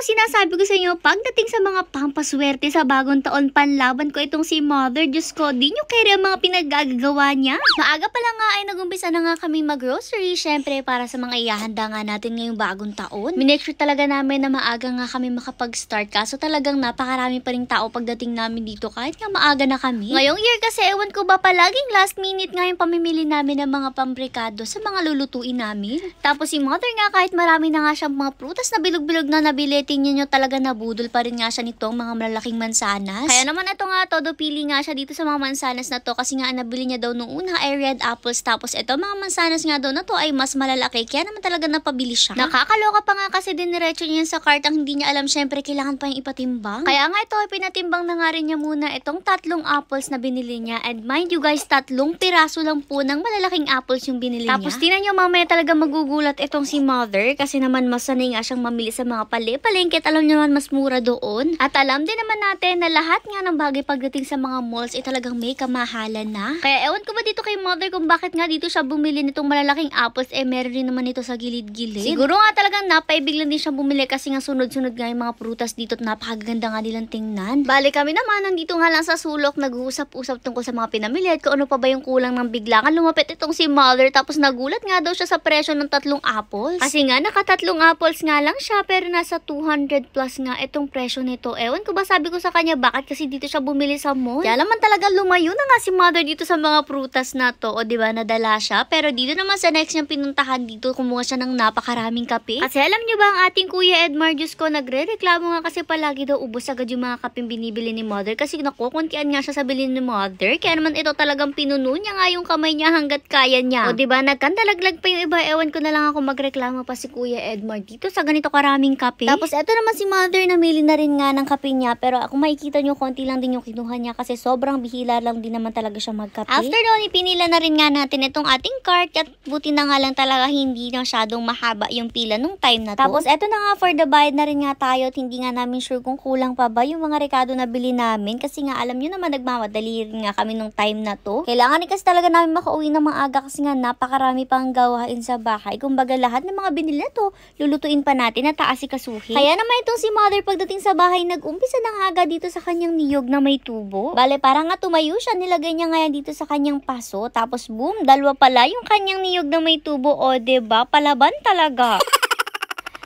sinasabi ko sa inyo, pagdating sa mga pampaswerte sa bagong taon, panlaban ko itong si Mother. Diyos ko, di nyo kaya ang mga pinaggagawa niya. Maaga pa lang nga ay nagumpisa na nga kami mag-grocery, syempre para sa mga ihahanda nga natin ngayong bagong taon. Minake sure talaga namin na maaga nga kami makapag-start, kaso talagang napakarami pa ring tao pagdating namin dito kahit nga maaga na kami. Ngayong year kasi, ewan ko ba, palaging last minute nga yung pamimili namin ng mga pambrikado sa mga lulutuin namin. Tapos si Mother nga, kahit marami na nga siyang mga prutas na bilog-bilog na nabili, tingnan nyo talaga nabudol pa rin nga siya nitong mga malalaking mansanas. Kaya naman ito nga, todo pili nga siya dito sa mga mansanas na to kasi nga nabili niya daw nung una ay red apples, tapos ito mga mansanas nga daw na to ay mas malalaki, kaya naman talaga napabili siya. Nakakaloka pa nga kasi diniretso niya sa cart, ang hindi niya alam syempre kailangan pa yung ipatimbang. Kaya nga ito ay pinatimbang na nga rin niya muna itong 3 apples na binili niya, and mind you guys, 3 piraso lang po ng malalaking apples yung binili niya. Tapos tinan nyo, mamaya talaga magugulat itong si Mother kasi naman mas sanay nga siyang mamili sa mga palengke at alam nyo naman mas mura doon. At alam din naman natin na lahat nga ng bagay pagdating sa mga malls ay talagang may kamahalan na. Kaya ewan ko ba dito kay Mother kung bakit nga dito siya bumili nitong malalaking apples, meron rin naman ito sa gilid-gilid. Siguro nga talagang napaibig lang din siya bumili kasi nga sunod-sunod nga yung mga prutas dito at napakaganda nga nilang tingnan. Bali kami naman nandito nga lang sa sulok, nag-uusap-usap tungkol sa mga pinamili at kung ano pa ba yung kulang ng biglangan lumapit itong si Mother, tapos nagulat nga daw siya sa presyo ng 3 apples. Kasi nga naka 3 apples nga lang siya pero nasa 200 plus nga itong presyo nito. Ewan ko ba, sabi ko sa kanya bakit kasi dito siya bumili sa mall. Kaya naman talaga lumayo na nga si Mother dito sa mga prutas na to, o diba nadala siya. Pero dito naman sa next niyang pinuntahan dito, kumuha siya ng napakaraming kape. Kasi alam niyo ba, ang ating Kuya Edmar, Diyos ko, nagre-reklamo nga kasi palagi daw ubos agad yung mga kapeng binibili ni Mother kasi nakukuntian nga siya sa bilhin ni Mother. Kaya naman ito talagang pinuno niya nga yung kamay niya hanggat kaya niya. O diba, nagkandalaglag pa yung iba. Ewan ko na lang ako magreklamo pa si Kuya Edmar dito sa ganito karaming kape. Tapos eto naman si Mother, namili na rin nga ng kape niya, pero kung makikita nyo, konti lang din yung kinuha niya kasi sobrang bihila lang din naman talaga siya magkape. After doon, ipinila na rin nga natin itong ating cart at buti na nga lang talaga hindi na masyadong mahaba yung pila nung time na to. Tapos eto na nga, for the bayad na rin nga tayo at hindi nga namin sure kung kulang pa ba yung mga rekado na bili namin kasi nga alam nyo naman nagmamadali rin nga kami nung time na to. Kailangan kasi talaga namin makauwi ng maaga kasi nga napakarami pang gawain sa bahay. Kumbaga lahat ng mga binili na to, lulutuin pa natin at aasikasuhin. Kaya naman itong si Mother pagdating sa bahay, nag-umpisa na nga agad dito sa kanyang niyog na may tubo. Bale, para nga tumayo siya, nilagay niya nga yan dito sa kanyang paso. Tapos boom, dalawa pala yung kanyang niyog na may tubo. O diba, palaban talaga.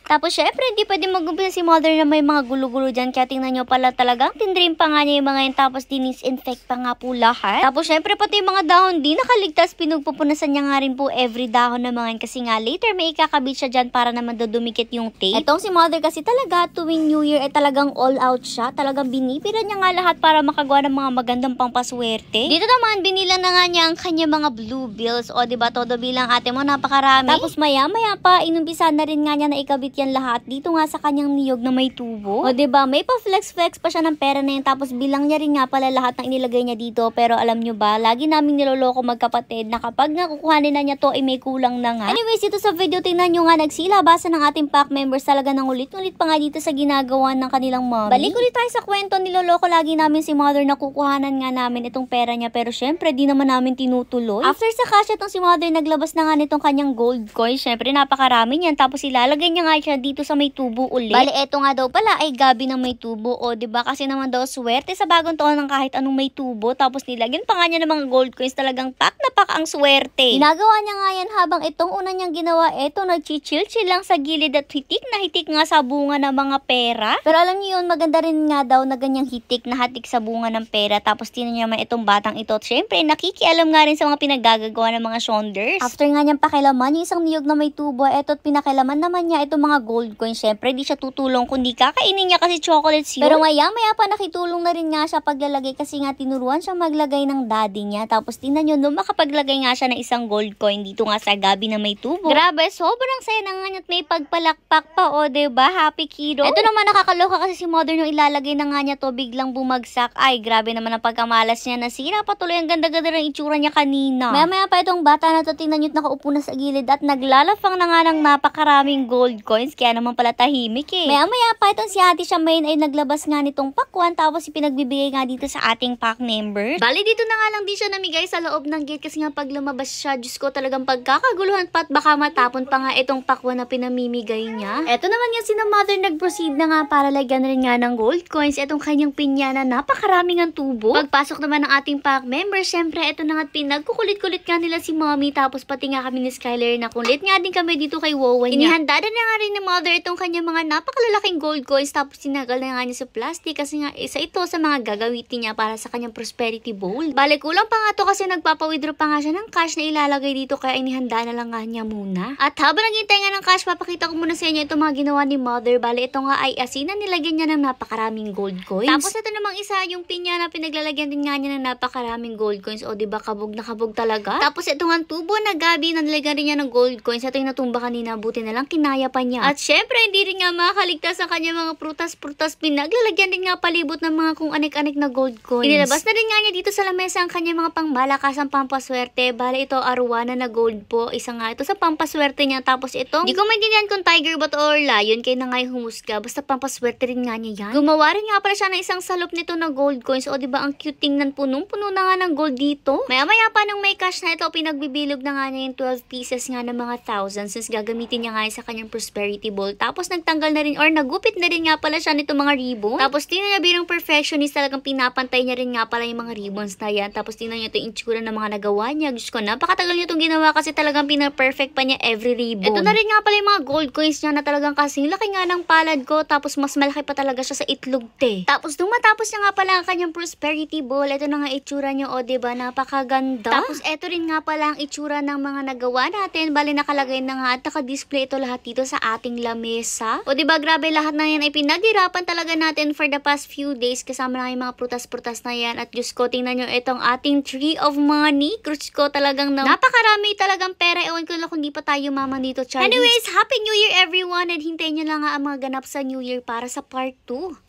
Tapos syempre, hindi pwede mag-umpisa si Mother na may mga gulo-gulo dyan. Kaya tingnan nyo pala talagang tindrim pa nga niya yung mga yun. Tapos dinis-infect pa nga po lahat. Tapos syempre, pati yung mga dahon di nakaligtas. Pinugpupunasan niya nga rin po every dahon na mga yun. Kasi nga later may ikakabit siya dyan para naman dumikit yung tape. Etong si Mother kasi talaga tuwing New Year ay talagang all out siya. Talagang binipiran niya nga lahat para makagawa ng mga magandang pampaswerte. Dito naman, binila na nga niya ang kanya mga blue bills. O diba, todo bilang ate mo, napakarami. Tapos maya-maya pa, inumpisa na rin nga niya na ikabit yan lahat dito nga sa kanyang niyog na may tubo. O diba, may pa-flex-flex pa siya ng pera na yun. Tapos bilang niya rin nga pala lahat ng inilagay niya dito. Pero alam nyo ba, lagi naming niloloko magkapatid na kapag nga kukuhanin na niya to, ay may kulang na nga. Anyways, dito sa video, tingnan nyo nga, nagsilabasa ng ating pack members talaga ng ulit-ulit pa nga dito sa ginagawa ng kanilang mommy. Balik ulit tayo sa kwento, niloloko lagi namin si Mother na kukuhanan nga namin itong pera niya. Pero syempre, di naman namin tinutuloy. After sa cash, itong si Mother naglabas na nga nitong kanyang gold coin. Syempre, napakarami niyan. Tapos ilalagay niya nga siya dito sa may tubo ulit. Bale, eto nga daw pala ay gabi ng may tubo. O, diba? Kasi naman daw swerte sa bagong taon ng kahit anong may tubo. Tapos nilagyan pa nga niya ng mga gold coins. Talagang pak na pak ang swerte. Ginagawa niya nga yan habang itong una niyang ginawa, eto nag-chill-chill lang sa gilid at hitik na hitik nga sa bunga ng mga pera. Pero alam niyo yun, maganda rin nga daw na ganyang hitik na hatik sa bunga ng pera. Tapos tinan niya naman itong batang ito. Syempre, nakikialam nga rin sa mga pinagagagawa ng mga shonders. After nga niyang pakilaman yung isang niyog na may tubo, eto at pinakilaman naman niya itong mga gold coins. Syempre, di siya tutulong kundi kakainin niya kasi chocolates yun. Pero maya-maya pa nakitulong na rin nga siya paglalagay kasi nga tinuruan siya maglagay ng daddy niya. Tapos tingnan nyo, nung makapaglagay nga siya ng isang gold coin dito nga sa gabi na may tubo. Grabe, sobrang saya na nga at may pagpalakpak pa, o diba? Happy kiddo. Ito naman nakakaloka kasi si Mother nung ilalagay na nga niya to, biglang bumagsak. Ay, grabe naman ang pagkamalas niya. Nasira patuloy, ang ganda-ganda ng itsura niya kanina. Maya-maya pa itong bata na to, tingnan nyo, nakaupo na sa gilid at naglalafang na nga ng napakaraming gold coins. coins, kaya naman pala tahimik eh. Maya-maya pa itong si Ate Charmaine ay naglabas nga nitong pakwan, tapos ipinagbibigay nga dito sa ating pack member. Bali, dito na nga lang din siya namigay sa loob ng gate kasi nga pag lumabas siya, Diyos ko, talagang pagkakaguluhan pa at baka matapon pa nga itong pakwan na pinamimigay niya. Eto naman nga si na mother nag-proceed na nga para lagyan rin nga ng gold coins itong kanyang pinya na napakaraming ang tubo. Pagpasok naman ng ating pack member, syempre eto na nga pinagkukulit-kulit nga nila si mommy, tapos pati nga kami ni Skyler na kulit nga din kami dito kay Wowan niya. Inihanda na nga rin ni mother itong kanyang mga napakalalaking gold coins, tapos sinagal na nga niya sa plastic kasi nga isa ito sa mga gagamitin niya para sa kanyang prosperity bowl. Bale, kulang pa nga to kasi nagpapa-withdraw pa nga siya ng cash na ilalagay dito, kaya inihanda na lang nga niya muna. At habang naghihintay nga ng cash, papakita ko muna sa inyo itong mga ginawa ni mother. Bale, ito nga ay asinan, nilagyan niya ng napakaraming gold coins. Tapos ito namang isa, yung pinya na pinaglalagyan din nga niya ng napakaraming gold coins. O diba, kabog na kabog talaga. Tapos ito nga tubo na gabi na nilagyan rin niya ng gold coins. Ito yung natumba kanina, buti na lang kinaya pa niya. At syempre, hindi rin nga makakaligtas ang kanya mga prutas-prutas. Pinaglalagyan din nga palibot ng mga kung anik-anik na gold coins. Inilabas na rin nga niya dito sa lamesa ang kanya mga pangmalakasang pampaswerte. Bale, ito arwana na gold po. Isa nga ito sa pampaswerte niya. Tapos ito, di ko maintindihan kung tiger ba to or lion, kaya na nga yung humusga. Basta pampaswerte rin nga niya yan. Gumawa rin nga pala siya ng isang salop nito na gold coins. O diba, ang cute tingnan, punong-puno na nga ng gold dito. Maya-maya pa nung may cash na ito, pinagbibilog na nga niya yung 12 pieces nga ng mga thousands since gagamitin niya nga sa kanyang prosperity bowl. Tapos nagtanggal na rin or nagupit na rin nga pala siya nito mga ribbon. Tapos tingnan niya bilang perfectionist, talagang pinapantay niya rin nga pala yung mga ribbons na yan. Tapos tingnan niya ito yung itsura ng mga nagawa niya. Diyos ko, napakatagal niya itong ginawa kasi talagang pina-perfect pa niya every ribbon. Ito na rin nga pala yung mga gold coins niya na talagang kasing laki nga ng palad ko. Tapos mas malaki pa talaga siya sa itlog te. Tapos nung matapos niya nga pala ang kanyang prosperity bowl, ito na nga itsura niya, o diba, napakaganda. Tapos ito rin nga pala ang itsura ng mga nagawa natin. Bali, nakalagay na nga at naka-display ito lahat dito sa ating lamesa. O diba, grabe, lahat na yan ay pinaghirapan talaga natin for the past few days kasama na yung mga prutas-prutas na yan. At Diyos ko, tingnan nyo itong ating tree of money. Diyos ko, talagang napakarami talagang pera. Ewan ko lang kung di pa tayo mama dito, Charlie. Anyways, Happy New Year everyone, and hintayin nyo lang nga ang mga ganap sa New Year para sa part 2.